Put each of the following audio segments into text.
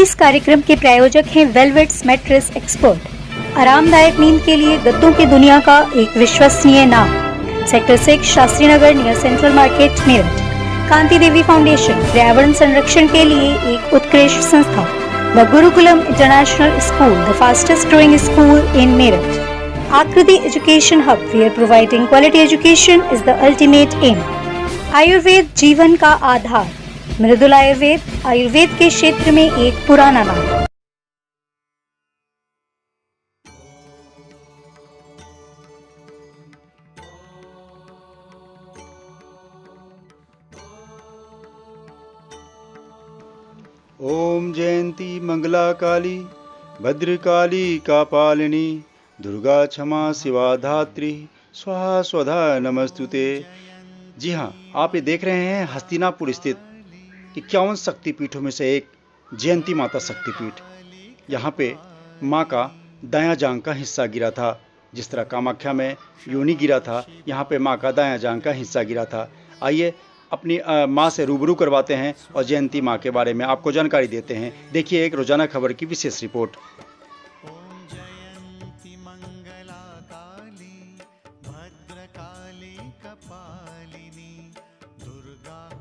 इस कार्यक्रम के प्रायोजक हैं वेलवेट्स मैट्रेस एक्सपर्ट। आरामदायक नींद के लिए गद्दों की दुनिया का एक विश्वसनीय नाम। Sector 6 Shastri Nagar near central market Meerut. Kanti Devi foundation पर्यावरण संरक्षण के लिए एक उत्कृष्ट संस्था। The Gurukulam international school, the fastest growing school in Meerut. Aakriti education hub, where providing quality education is the ultimate aim. Ayurveda जीवन का आधार। मृदुल आयुर्वेद के क्षेत्र में एक पुराना नाम। ओम जयंती मंगला काली भद्रकाली कापालिनी दुर्गा क्षमा शिवा धात्री स्वाहा स्वधा नमस्तुते। जी हाँ, आप ये देख रहे हैं हस्तिनापुर स्थित 51 शक्तिपीठों में से एक जयंती माता शक्तिपीठ। यहाँ पे माँ का दायां जांग का हिस्सा गिरा था। जिस तरह कामाख्या में योनि गिरा था, यहाँ पे माँ का दायां जांग का हिस्सा गिरा था। आइए अपनी माँ से रूबरू करवाते हैं और जयंती माँ के बारे में आपको जानकारी देते हैं। देखिए एक रोजाना खबर की विशेष रिपोर्ट।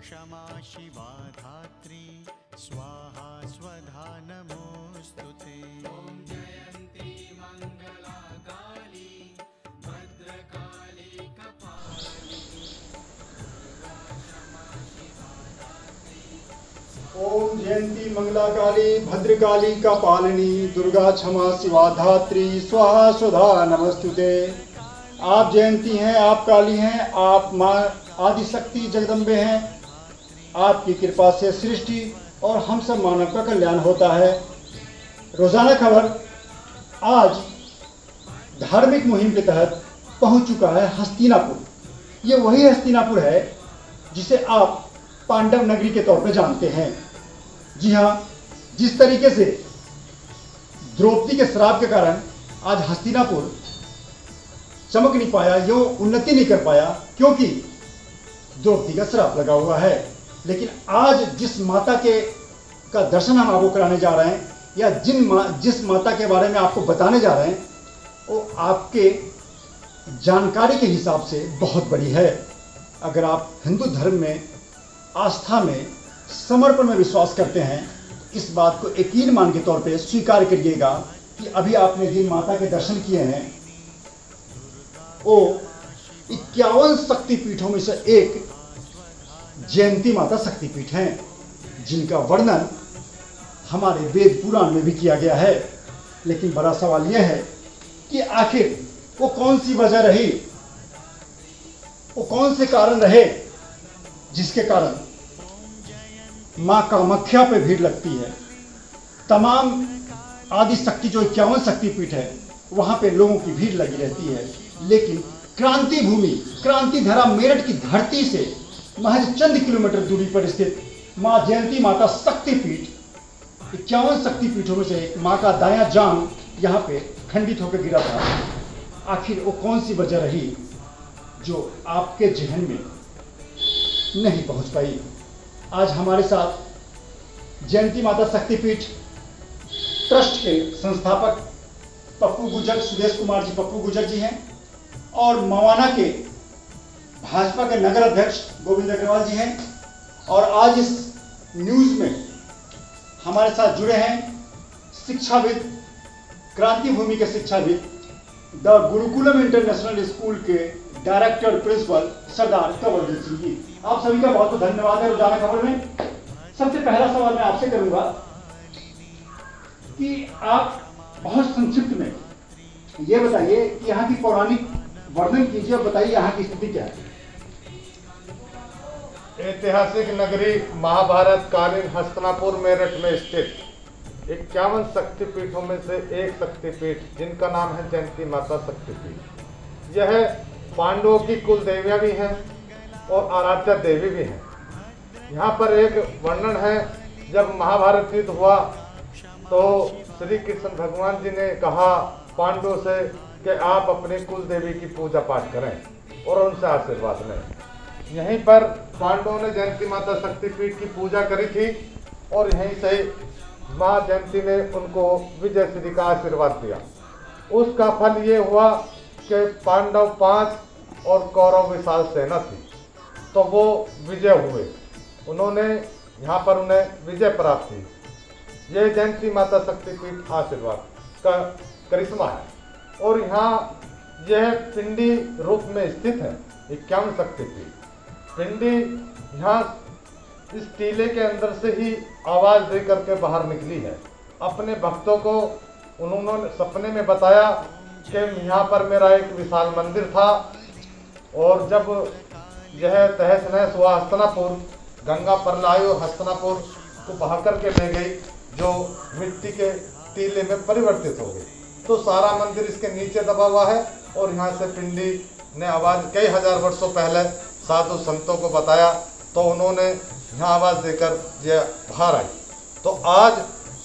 क्षमा शिवा धात्री स्वाहा स्वधा नमोस्तुते। ओम जयंती मंगला काली भद्रकाली कपालिनी दुर्गा क्षमा शिवा धात्री। ओम जयंती मंगला काली भद्रकाली कपालिनी दुर्गा क्षमा शिवा धात्री स्वाहा स्वधा नमस्तुते। आप जयंती हैं, आप काली हैं, आप माँ आदिशक्ति जगदम्बे हैं। आपकी कृपा से सृष्टि और हम सब मानव का कल्याण होता है। रोजाना खबर आज धार्मिक मुहिम के तहत पहुंच चुका है हस्तिनापुर। ये वही हस्तिनापुर है जिसे आप पांडव नगरी के तौर पर जानते हैं। जी हाँ, जिस तरीके से द्रौपदी के श्राप के कारण आज हस्तिनापुर चमक नहीं पाया, यो उन्नति नहीं कर पाया, क्योंकि द्रौपदी का श्राप लगा हुआ है। लेकिन आज जिस माता का दर्शन हम आपको कराने जा रहे हैं, या जिस माता के बारे में आपको बताने जा रहे हैं, वो आपके जानकारी के हिसाब से बहुत बड़ी है। अगर आप हिंदू धर्म में आस्था में समर्पण में विश्वास करते हैं, इस बात को यकीन मान के तौर पे स्वीकार करिएगा कि अभी आपने जिन माता के दर्शन किए हैं वो 51 शक्तिपीठों में से एक जयंती माता शक्तिपीठ हैं, जिनका वर्णन हमारे वेद पुराण में भी किया गया है। लेकिन बड़ा सवाल यह है कि आखिर वो कौन सी वजह रही, वो कौन से कारण रहे जिसके कारण माँ कामाख्या पे भीड़ लगती है। तमाम आदि शक्ति जो 51 शक्तिपीठ है वहां पे लोगों की भीड़ लगी रहती है। लेकिन क्रांति भूमि, क्रांति धरा मेरठ की धरती से महज चंद किलोमीटर दूरी पर स्थित माँ जयंती माता शक्तिपीठ 51 शक्तिपीठों में से माँ का दायां जांग यहाँ पे खंडित होकर गिरा था। आखिर वो कौन सी वजह रही जो आपके जहन में नहीं पहुंच पाई। आज हमारे साथ जयंती माता शक्तिपीठ ट्रस्ट के संस्थापक पप्पू गुर्जर, सुदेश कुमार जी पप्पू गुर्जर जी हैं, और मवाना के भाजपा के नगर अध्यक्ष गोविंद अग्रवाल जी हैं। और आज इस न्यूज में हमारे साथ जुड़े हैं शिक्षाविद, क्रांति भूमि के शिक्षाविद, द गुरुकुलम इंटरनेशनल स्कूल के डायरेक्टर प्रिंसिपल सरदार कंवरजीत सिंह जी। आप सभी का बहुत बहुत धन्यवाद है रोजाना खबर में। सबसे पहला सवाल मैं आपसे करूंगा कि आप बहुत संक्षिप्त में ये बताइए कि यहाँ की पौराणिक वर्णन कीजिए और बताइए यहाँ की स्थिति क्या है। ऐतिहासिक नगरी महाभारत कालीन हस्तिनापुर मेरठ में स्थित 51 शक्तिपीठों में से एक शक्तिपीठ, जिनका नाम है जयंती माता शक्तिपीठ। यह पांडवों की कुल देवियां भी हैं और आराध्या देवी भी हैं। यहाँ पर एक वर्णन है, जब महाभारत युद्ध हुआ तो श्री कृष्ण भगवान जी ने कहा पांडवों से कि आप अपनी कुल देवी की पूजा पाठ करें और उनसे आशीर्वाद लें। यहीं पर पांडवों ने जयंती माता शक्तिपीठ की पूजा करी थी और यहीं से माँ जयंती ने उनको विजय श्री का आशीर्वाद दिया। उसका फल ये हुआ कि पांडव 5 और कौरव विशाल सेना थी, तो वो विजय हुए, उन्होंने यहाँ पर उन्हें विजय प्राप्त हुई। ये जयंती माता शक्तिपीठ आशीर्वाद का करिश्मा है। और यहाँ यह पिंडी रूप में स्थित है 51 शक्तिपीठ। पिंडी यहाँ इस टीले के अंदर से ही आवाज़ दे करके बाहर निकली है। अपने भक्तों को उन्होंने सपने में बताया कि यहाँ पर मेरा एक विशाल मंदिर था, और जब यह तहस नहस हुआ हस्तिनापुर, गंगा प्रलय हस्तिनापुर को बहा करके ले गई, जो मिट्टी के टीले में परिवर्तित हो गई, तो सारा मंदिर इसके नीचे दबा हुआ है। और यहाँ से पिंडी ने आवाज़ कई हजार वर्षों पहले साधु संतों को बताया, तो उन्होंने यहाँ आवाज़ देकर यह बाहर आई। तो आज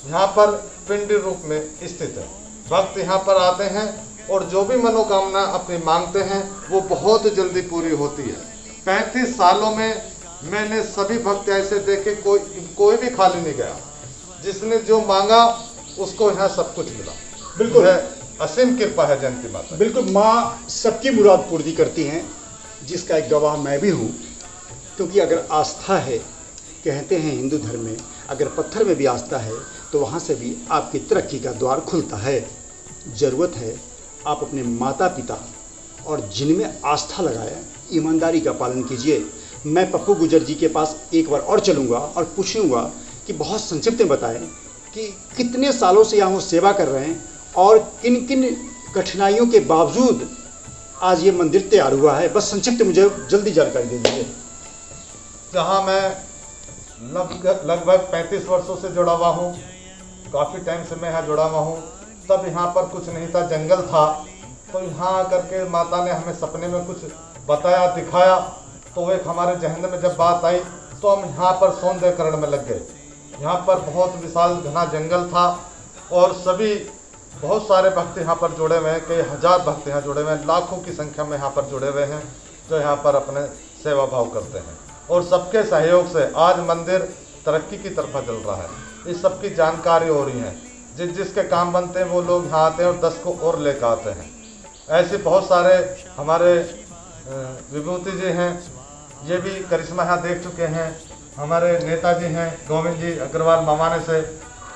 यहाँ पर पिंडी रूप में स्थित है। भक्त यहाँ पर आते हैं और जो भी मनोकामना अपनी मांगते हैं वो बहुत जल्दी पूरी होती है। 35 सालों में मैंने सभी भक्त ऐसे देखे, कोई भी खाली नहीं गया। जिसने जो मांगा उसको यहाँ सब कुछ मिला। बिल्कुल असीम कृपा है जयंती माता। बिल्कुल, माँ सबकी मुराद पूर्ति करती हैं, जिसका एक गवाह मैं भी हूँ। क्योंकि अगर आस्था है, कहते हैं हिंदू धर्म में, अगर पत्थर में भी आस्था है तो वहाँ से भी आपकी तरक्की का द्वार खुलता है। ज़रूरत है आप अपने माता पिता और जिनमें आस्था लगाए ईमानदारी का पालन कीजिए। मैं पप्पू गुजर जी के पास एक बार और चलूँगा और पूछूँगा कि बहुत संक्षिप्त में बताएं कि कितने सालों से यहाँ वो सेवा कर रहे हैं और किन किन कठिनाइयों के बावजूद आज ये मंदिर तैयार हुआ है। बस संक्षिप्त मुझे जल्दी जानकारी दे दीजिए। जहाँ मैं लगभग 35 वर्षों से जुड़ा हुआ हूँ, काफ़ी टाइम से मैं यहाँ जुड़ा हुआ हूँ। तब यहाँ पर कुछ नहीं था, जंगल था। तो यहाँ आकर के माता ने हमें सपने में कुछ बताया, दिखाया। तो एक हमारे जहन में जब बात आई तो हम यहाँ पर सौंदर्यकरण में लग गए। यहाँ पर बहुत विशाल घना जंगल था और सभी बहुत सारे भक्त यहाँ पर जुड़े हुए हैं, कई हजार भक्त यहाँ जुड़े हुए हैं, लाखों की संख्या में यहाँ पर जुड़े हुए हैं, जो यहाँ पर अपने सेवा भाव करते हैं। और सबके सहयोग से आज मंदिर तरक्की की तरफ चल रहा है। इस सब की जानकारी हो रही है। जिसके काम बनते हैं वो लोग यहाँ आते हैं और 10 को और लेकर आते हैं। ऐसे बहुत सारे हमारे विभूति जी हैं, ये भी करिश्मा यहाँ देख चुके हैं। हमारे नेताजी हैं गोविंद जी अग्रवाल ममाने से,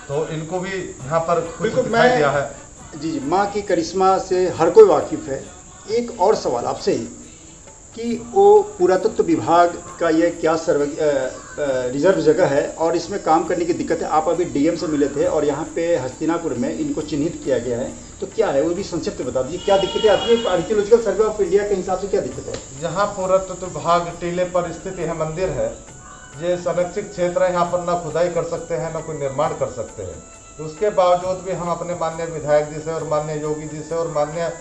तो इनको भी यहाँ पर कुछ दिखाई दिया है। जी, माँ की करिश्मा से हर कोई वाकिफ़ है। एक और सवाल आपसे ही कि वो पुरातत्व विभाग का ये क्या रिजर्व जगह है और इसमें काम करने की दिक्कत है। आप अभी डीएम से मिले थे और यहाँ पे हस्तिनापुर में इनको चिन्हित किया गया है, तो क्या है वो भी संक्षिप्त बता दीजिए। क्या दिक्कतें आती है आर्कियोलॉजिकल सर्वे ऑफ इंडिया के हिसाब से, क्या दिक्कत है? यहाँ पुरातत्व विभाग टीले पर स्थित यह मंदिर है। ये संरक्षित क्षेत्र है, यहाँ पर ना खुदाई कर सकते हैं ना कोई निर्माण कर सकते हैं। उसके बावजूद भी हम अपने माननीय विधायक जी से और माननीय योगी जी से और माननीय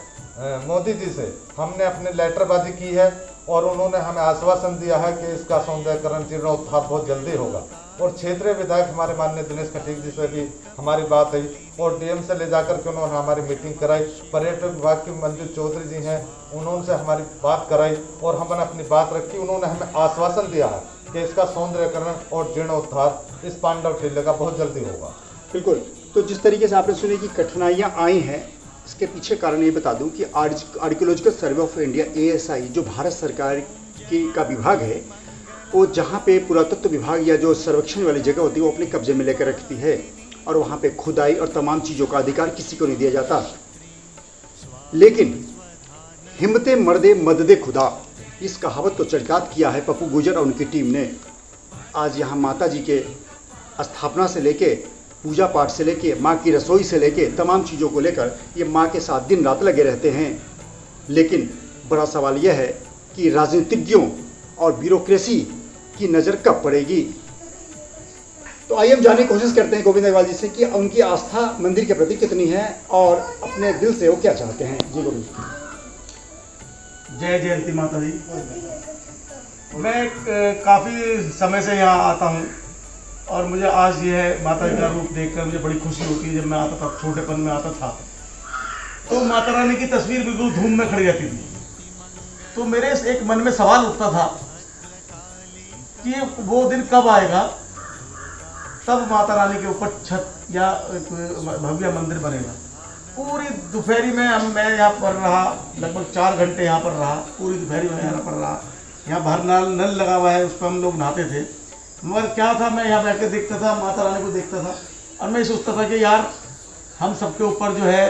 मोदी जी से हमने अपने लेटरबाजी की है और उन्होंने हमें आश्वासन दिया है कि इसका सौंदर्यकरण जीर्णोद्धार बहुत जल्दी होगा। और क्षेत्रीय विधायक हमारे माननीय दिनेश खटीक जी से भी हमारी बात हुई और डीएम से ले जाकर के उन्होंने हमारी मीटिंग कराई। पर्यटन विभाग के मंजू चौधरी जी हैं, उन्होंने हमारी बात कराई और हमने अपनी बात रखी। उन्होंने हमें आश्वासन दिया है कि इसका सौंदर्यकरण और जीर्णोद्धार इस पांडव टीले का बहुत जल्दी होगा। बिल्कुल। तो जिस तरीके से आपने सुनी कि कठिनाइयाँ आई हैं, इसके पीछे कारण ये बता दूं कि archaeological survey of India ASI जो भारत सरकार का विभाग है, वो जहाँ पे पुरातत्व विभाग या जो सर्वेक्षण वाली जगह होती है वो अपने कब्जे में लेकर रखती है और वहाँ पे खुदाई और तमाम चीज़ों का अधिकार किसी को नहीं दिया जाता। लेकिन हिम्मते मर्दे मददे खुदा, इस कहावत को चरितार्थ किया है पप्पू गुजर और उनकी टीम ने। आज यहाँ माता जी के स्थापना से लेके पूजा पाठ से लेके माँ की रसोई से लेके तमाम चीज़ों को लेकर ये माँ के साथ दिन रात लगे रहते हैं। लेकिन बड़ा सवाल यह है कि राजनीतिज्ञों और ब्यूरोक्रेसी की नज़र कब पड़ेगी। तो आइए हम जानने की कोशिश करते हैं गोविंद अग्रवाल जी से कि उनकी आस्था मंदिर के प्रति कितनी है और अपने दिल से वो क्या चाहते हैं। जी गोविंद। जय जयंती माता जी। मैं काफ़ी समय से यहाँ आता हूँ और मुझे आज ये है माता जी का रूप देखकर मुझे बड़ी खुशी होती है। जब मैं आता था, छोटेपन में आता था, तो माता रानी की तस्वीर बिल्कुल धूम में खड़ी रहती थी। तो मेरे एक मन में सवाल उठता था कि वो दिन कब आएगा तब माता रानी के ऊपर छत या एक भव्य मंदिर बनेगा। पूरी दोपहरी में मैं यहाँ पर रहा, लगभग 4 घंटे यहाँ पर रहा, पूरी दोपहरी में यहाँ पर रहा। यहाँ बाहर नल लगा हुआ है, उस पर हम लोग नहाते थे। मगर क्या था, मैं यहाँ बैठ के देखता था, माता रानी को देखता था और मैं सोचता था कि यार हम सबके ऊपर जो है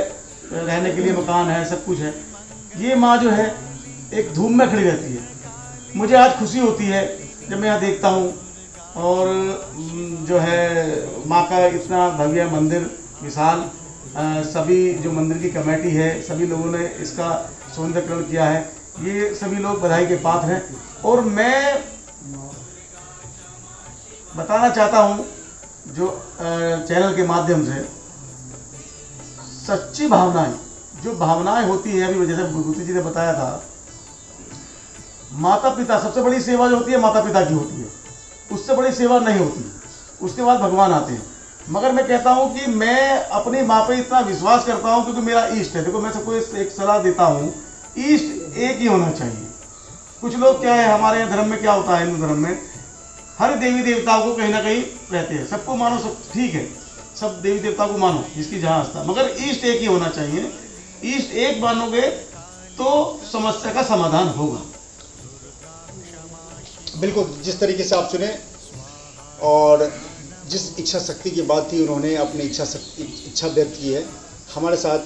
रहने के लिए मकान है, सब कुछ है, ये माँ जो है एक धूम में खड़ी रहती है। मुझे आज खुशी होती है जब मैं यहाँ देखता हूँ और जो है माँ का इतना भव्य मंदिर विशाल, सभी जो मंदिर की कमेटी है, सभी लोगों ने इसका सौंदर्यीकरण किया है, ये सभी लोग बधाई के पात्र हैं। और मैं बताना चाहता हूँ जो चैनल के माध्यम से, सच्ची भावनाएं, जो भावनाएं होती है, अभी जैसे विभूति जी ने बताया था, माता पिता सबसे बड़ी सेवा जो होती है माता पिता की होती है, उससे बड़ी सेवा नहीं होती, उसके बाद भगवान आते हैं। मगर मैं कहता हूं कि मैं अपनी माँ पे इतना विश्वास करता हूं क्योंकि मेरा इष्ट है। देखो मैं सबको एक सलाह देता हूं, इष्ट एक ही होना चाहिए। कुछ लोग क्या है, हमारे यहाँ धर्म में क्या होता है, हिंदू धर्म में हर देवी देवताओं को कहीं ना कहीं रहते हैं, सबको मानो, सब ठीक है, सब देवी देवता को मानो जिसकी जहाँ आस्था, मगर इष्ट एक ही होना चाहिए। इष्ट एक मानोगे तो समस्या का समाधान होगा। बिल्कुल, जिस तरीके से आप सुने और जिस इच्छा शक्ति की बात थी, उन्होंने अपनी इच्छा व्यक्त की है। हमारे साथ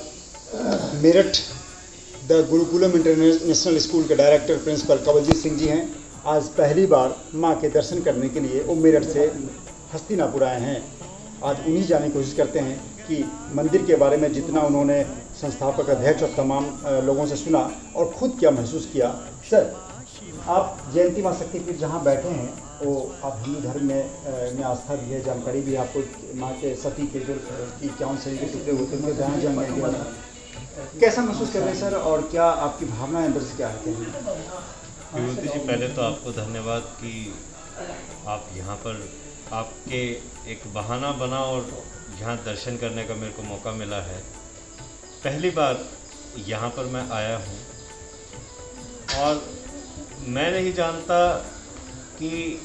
Meerut the Gurukulam international school के डायरेक्टर प्रिंसिपल कवलजीत सिंह जी हैं। आज पहली बार माँ के दर्शन करने के लिए वो मेरठ से हस्तिनापुर आए हैं। आज उन्हीं जाने की कोशिश करते हैं कि मंदिर के बारे में जितना उन्होंने संस्थापक अध्यक्ष और तमाम लोगों से सुना और खुद क्या महसूस किया। सर, आप जयंती माँ शक्तिपीठ जहाँ बैठे हैं, वो आप हिंदू धर्म में आस्था भी है, जानकारी भी है आपको, माँ के सती के जो 51 शरीर के टुकड़े होते हैं उनके दहन जन्म के कैसा महसूस कर रहे हैं सर, और क्या आपकी भावना अंदर से क्या है? विभूति जी, पहले तो आपको धन्यवाद कि आप यहाँ पर, आपके एक बहाना बना और यहाँ दर्शन करने का मेरे को मौका मिला है। पहली बार यहाँ पर मैं आया हूँ और मैं नहीं जानता कि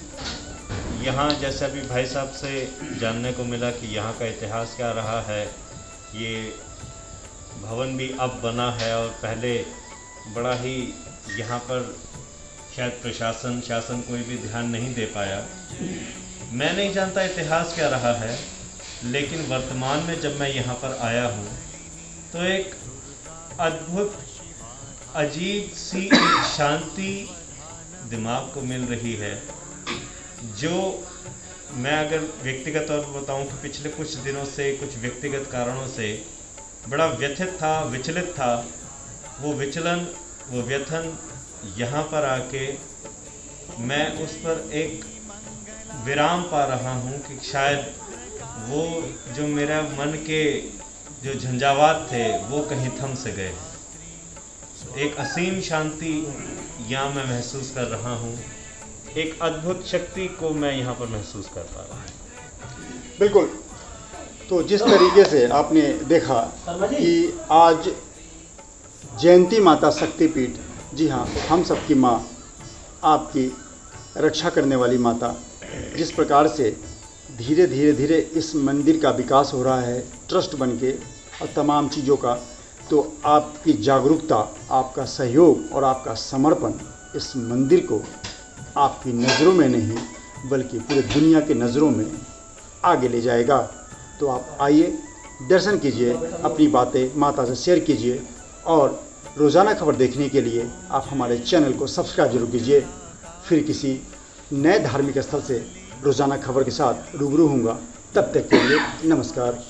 यहाँ, जैसे अभी भाई साहब से जानने को मिला कि यहाँ का इतिहास क्या रहा है। ये भवन भी अब बना है और पहले बड़ा ही यहाँ पर शायद शासन कोई भी ध्यान नहीं दे पाया। मैं नहीं जानता इतिहास क्या रहा है, लेकिन वर्तमान में जब मैं यहाँ पर आया हूँ तो एक अद्भुत, अजीब सी एक शांति दिमाग को मिल रही है, जो मैं अगर व्यक्तिगत तौर पर बताऊं कि पिछले कुछ दिनों से कुछ व्यक्तिगत कारणों से बड़ा व्यथित था, विचलित था। वो विचलन, वो व्यथन यहाँ पर आके मैं उस पर एक विराम पा रहा हूँ कि शायद वो जो मेरा मन के जो झंझावात थे वो कहीं थम से गए। एक असीम शांति यहाँ मैं महसूस कर रहा हूँ, एक अद्भुत शक्ति को मैं यहाँ पर महसूस कर पा रहा हूँ। बिल्कुल, तो जिस तरीके से आपने देखा कि आज जयंती माता शक्तिपीठ, जी हाँ, हम सबकी माँ, आपकी रक्षा करने वाली माता, जिस प्रकार से धीरे धीरे इस मंदिर का विकास हो रहा है ट्रस्ट बनके और तमाम चीज़ों का, तो आपकी जागरूकता, आपका सहयोग और आपका समर्पण इस मंदिर को आपकी नज़रों में नहीं बल्कि पूरे दुनिया के नज़रों में आगे ले जाएगा। तो आप आइए, दर्शन कीजिए, अपनी बातें माता से शेयर कीजिए और रोज़ाना खबर देखने के लिए आप हमारे चैनल को सब्सक्राइब जरूर कीजिए। फिर किसी नए धार्मिक स्थल से रोज़ाना खबर के साथ रूबरू होऊंगा। तब तक के लिए नमस्कार।